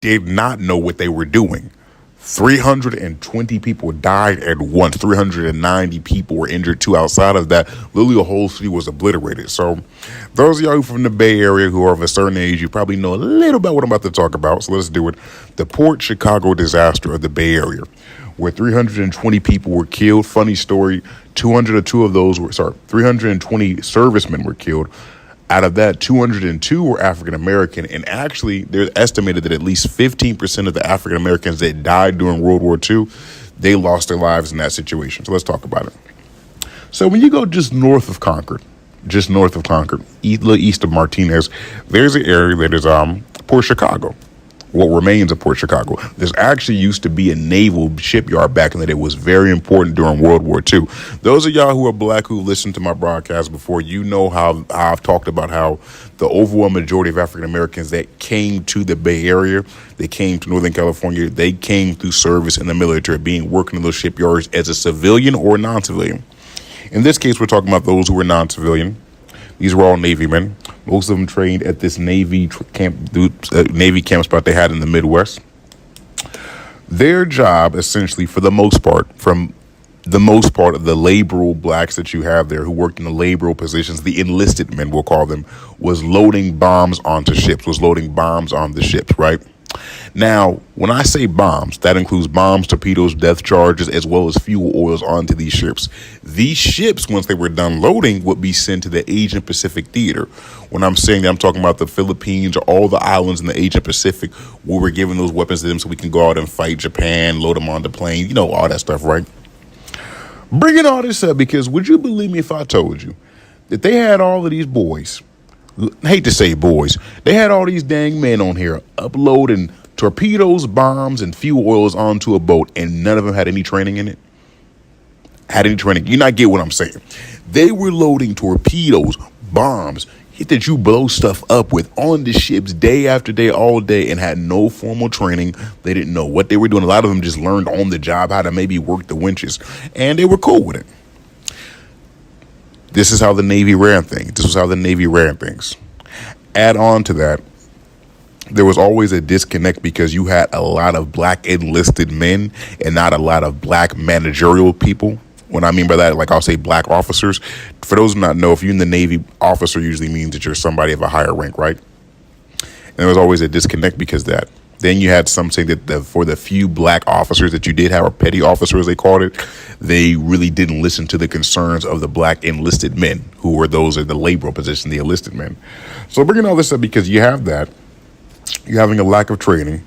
did not know what they were doing. 320 people died at once. 390 people were injured too. Outside of that, literally the whole city was obliterated. So those of y'all from the Bay Area who are of a certain age, you probably know a little about what I'm about to talk about. So let's do it. The Port Chicago disaster of the Bay Area, where 320 people were killed. Funny story, 320 servicemen were killed. Out of that, 202 were African American, and actually, there's estimated that at least 15% of the African Americans that died during World War II, they lost their lives in that situation. So let's talk about it. So when you go just north of Concord, east of Martinez, there's an area that is Port Chicago. What remains of Port Chicago. There's actually used to be a naval shipyard back in the day. It was very important during World War II. Those of y'all who are black who listened to my broadcast before, you know how I've talked about how the overwhelming majority of African Americans that came to the Bay Area, they came to Northern California, they came through service in the military, working in those shipyards as a civilian or non-civilian. In this case, we're talking about those who were non-civilian. These were all Navy men. Most of them trained at this Navy camp spot they had in the Midwest. Their job, essentially, for the most part, of the laboral blacks that you have there who worked in the laboral positions, the enlisted men, we'll call them, was loading bombs onto ships, right? Now, when I say bombs, that includes bombs, torpedoes, death charges, as well as fuel oils onto these ships. These ships, once they were done loading, would be sent to the Asian Pacific Theater. When I'm saying that, I'm talking about the Philippines or all the islands in the Asian Pacific where we're giving those weapons to them so we can go out and fight Japan, load them on the plane, you know, all that stuff, right? Bringing all this up because would you believe me if I told you that they had all of these boys, I hate to say boys, they had all these dang men on here uploading torpedoes, bombs, and fuel oils onto a boat, and none of them had any training in it? You not get what I'm saying. They were loading torpedoes, bombs, that you blow stuff up with on the ships day after day, all day, and had no formal training. They didn't know what they were doing. A lot of them just learned on the job how to maybe work the winches, and they were cool with it. This is how the Navy ran things. Add on to that, there was always a disconnect because you had a lot of black enlisted men and not a lot of black managerial people. What I mean by that, like I'll say black officers. For those who not know, if you're in the Navy, officer usually means that you're somebody of a higher rank, right? And there was always a disconnect because of that. Then you had some saying that for the few black officers that you did have, or petty officers they called it, they really didn't listen to the concerns of the black enlisted men, who were those in the laboral position, the enlisted men. So bringing all this up because you have that, you're having a lack of training,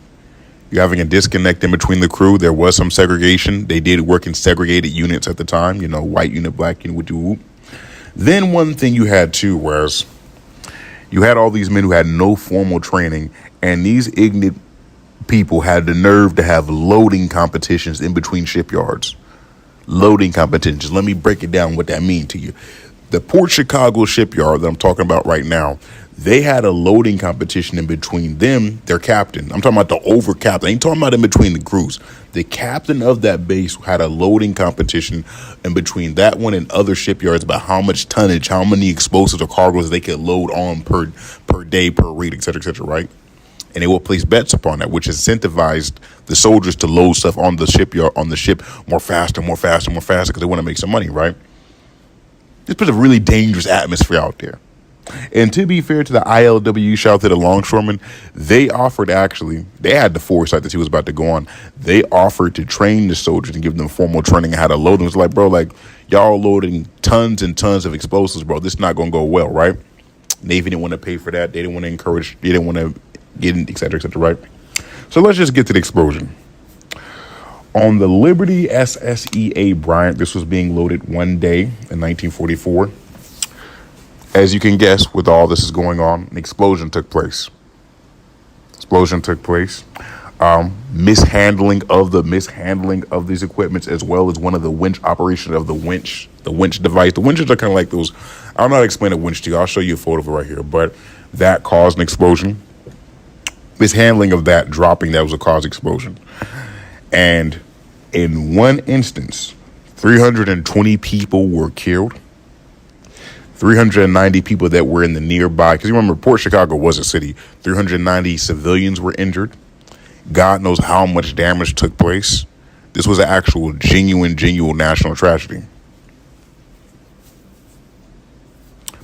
you're having a disconnect in between the crew. There was some segregation. They did work in segregated units at the time, you know, white unit, black unit, whoop. Then one thing you had too was you had all these men who had no formal training, and these ignorant people had the nerve to have loading competitions in between shipyards. Loading competitions. Let me break it down what that means to you. The Port Chicago shipyard that I'm talking about right now, they had a loading competition in between them, their captain. I'm talking about the over captain. I ain't talking about in between the crews. The captain of that base had a loading competition in between that one and other shipyards about how much tonnage, how many explosives or cargoes they could load on per day, per rate, et cetera, right? And they will place bets upon that, which incentivized the soldiers to load stuff on the ship more faster, because they want to make some money, right? This puts a really dangerous atmosphere out there. And to be fair to the ILW, shout out to the longshoremen, they had the foresight that he was about to go on. They offered to train the soldiers and give them formal training on how to load them. It's like, bro, like, y'all loading tons and tons of explosives, bro. This is not going to go well, right? Navy didn't want to pay for that. They didn't want to encourage, they didn't want to get in, et cetera, right? So let's just get to the explosion. On the Liberty SSEA Bryan, this was being loaded one day in 1944. As you can guess, with all this is going on, an explosion took place. Mishandling of these equipments, as well as one of the winch operation of the winch device. The winches are kind of like those. I'll not explain a winch to you. I'll show you a photo of it right here. But that caused an explosion. Mishandling of that dropping, that was a cause explosion. And in one instance, 320 people were killed. 390 people that were in the nearby, because you remember Port Chicago was a city. 390 civilians were injured. God knows how much damage took place. This was an actual genuine national tragedy.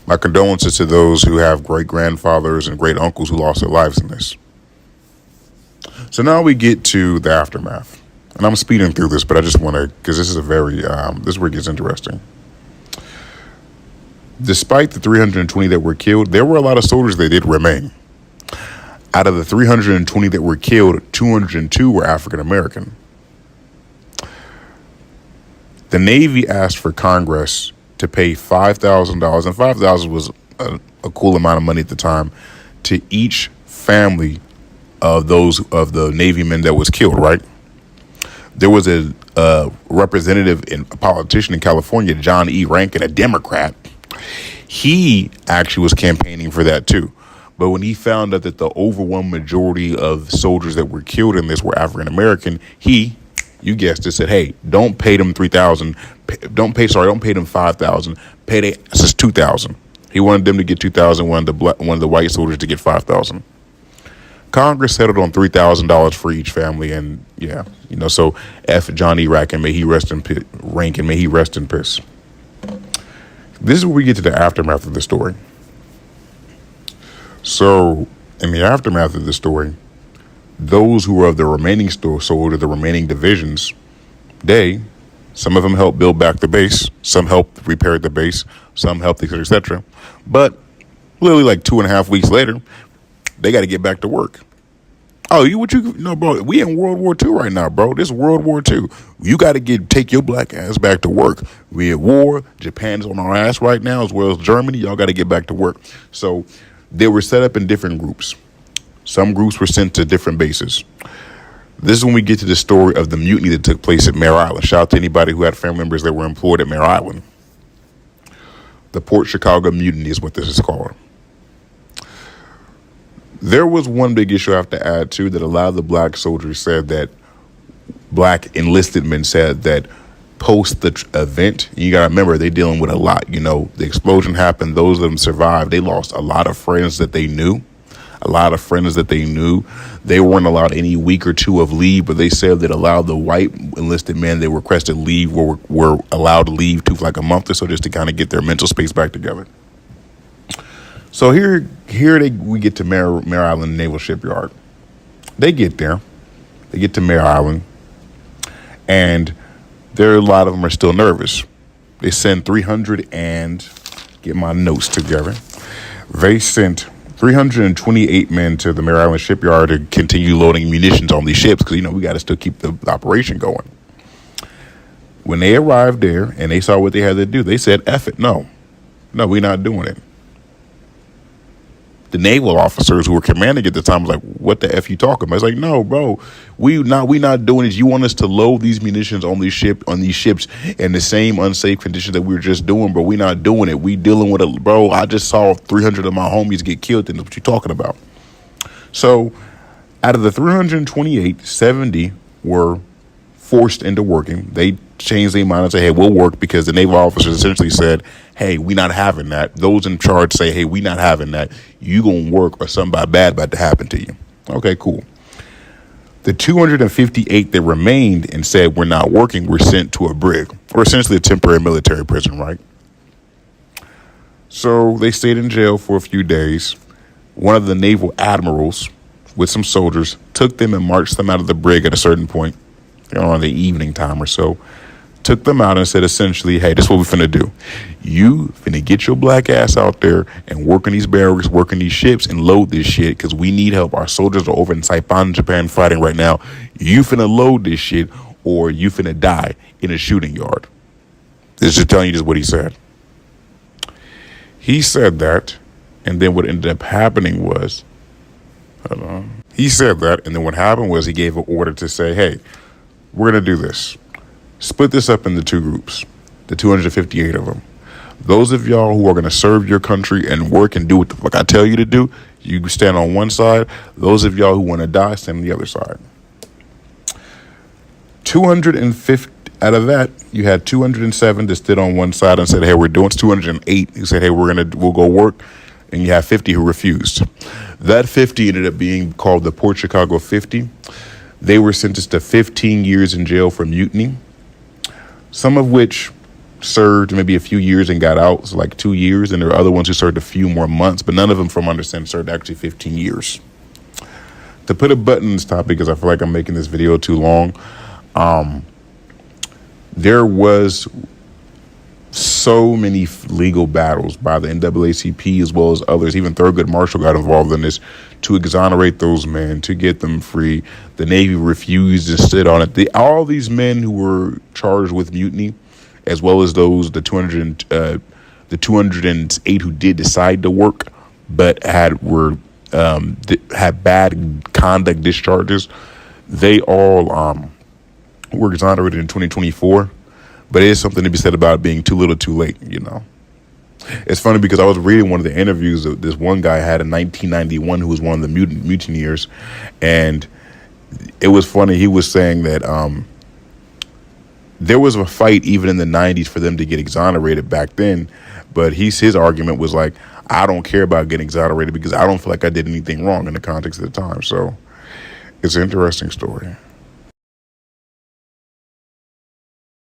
My condolences to those who have great grandfathers and great uncles who lost their lives in this. So now we get to the aftermath. And I'm speeding through this, but I just want to, because this is this is where it gets interesting. Despite the 320 that were killed, there were a lot of soldiers that did remain. Out of the 320 that were killed, 202 were African American. The Navy asked for Congress to pay $5,000, and $5,000 was a cool amount of money at the time, to each family of the Navy men that was killed, right? There was a representative and a politician in California, John E. Rankin, a Democrat. He actually was campaigning for that too. But when he found out that the overwhelming majority of soldiers that were killed in this were African American, you guessed it, said, hey, don't pay them $3,000. Don't pay them $5,000. Pay they just $2,000. He wanted them to get $2,000, one of the white soldiers to get $5,000. Congress settled on $3,000 for each family, and so F John E. Rankin, may he rest in peace. Rankin, may he rest in peace. This is where we get to the aftermath of the story. So, in the aftermath of the story, those who were of the remaining soldiers, the remaining divisions, some of them helped build back the base, some helped repair the base, some helped, et cetera, et cetera. But literally like 2.5 weeks later, they got to get back to work. Oh, bro, we in World War II right now, bro. This is World War II. You got to take your black ass back to work. We at war. Japan's on our ass right now, as well as Germany. Y'all got to get back to work. So they were set up in different groups. Some groups were sent to different bases. This is when we get to the story of the mutiny that took place at Mare Island. Shout out to anybody who had family members that were employed at Mare Island. The Port Chicago Mutiny is what this is called. There was one big issue I have to add to that a lot of the black soldiers said that black enlisted men said that post the event, you got to remember, they're dealing with a lot. The explosion happened. Those of them survived. They lost a lot of friends that they knew. They weren't allowed any week or two of leave, but they said that a lot of the white enlisted men that requested leave were allowed to leave to like a month or so just to kind of get their mental space back together. So here we get to Mare Island Naval Shipyard. They get there. They get to Mare Island, and a lot of them are still nervous. They send 300 and get my notes together. They sent 328 men to the Mare Island Shipyard to continue loading munitions on these ships because, we got to still keep the operation going. When they arrived there and they saw what they had to do, they said, F it, no, we're not doing it. The naval officers who were commanding at the time was like, what the F you talking about? It's like, no, bro, we not doing it. You want us to load these munitions on these ships in the same unsafe conditions that we were just doing, bro. We not doing it. We dealing with it, bro. I just saw 300 of my homies get killed, and that's what you talking about. So out of the 328, 70 were forced into working. They changed their mind and said, hey, we'll work, because the naval officers essentially said, hey, we not having that. Those in charge say, hey, we not having that. You gonna work or something bad about to happen to you. Okay, cool. The 258 that remained and said we're not working were sent to a brig, or essentially a temporary military prison, right? So they stayed in jail for a few days. One of the naval admirals with some soldiers took them and marched them out of the brig at a certain point, around the evening time or so. Took them out and said essentially, hey, this is what we finna do. You finna get your black ass out there and work in these barracks, work in these ships, and load this shit, because we need help. Our soldiers are over in Saipan, Japan, fighting right now. You finna load this shit, or you finna die in a shooting yard. This is just telling you just what he said. He said that, and then what ended up happening was, he said that, and then what happened was he gave an order to say, hey, we're gonna do this. Split this up into two groups, the 258 of them. Those of y'all who are going to serve your country and work and do what the fuck I tell you to do, you stand on one side. Those of y'all who want to die, stand on the other side. 250 out of that, you had 207 that stood on one side and said, hey, we're doing it. 208 who said, hey, we'll go work. and you have 50 who refused. That 50 ended up being called the Port Chicago 50. They were sentenced to 15 years in jail for mutiny, some of which served maybe a few years and got out, so like 2 years, and there were other ones who served a few more months, but none of them, from my understanding, served actually 15 years. To put a button on this topic, because I feel like I'm making this video too long, there was so many legal battles by the NAACP as well as others. Even Thurgood Marshall got involved in this to exonerate those men, to get them free. The Navy refused and stood on it. All these men who were charged with mutiny, as well as those the 208 who did decide to work but had bad conduct discharges, they all were exonerated in 2024. But it is something to be said about it being too little too late, you know. It's funny because I was reading one of the interviews that this one guy had in 1991 who was one of the mutineers, and it was funny. He was saying that there was a fight even in the 90s for them to get exonerated back then, but his argument was like, I don't care about getting exonerated because I don't feel like I did anything wrong in the context of the time. So it's an interesting story.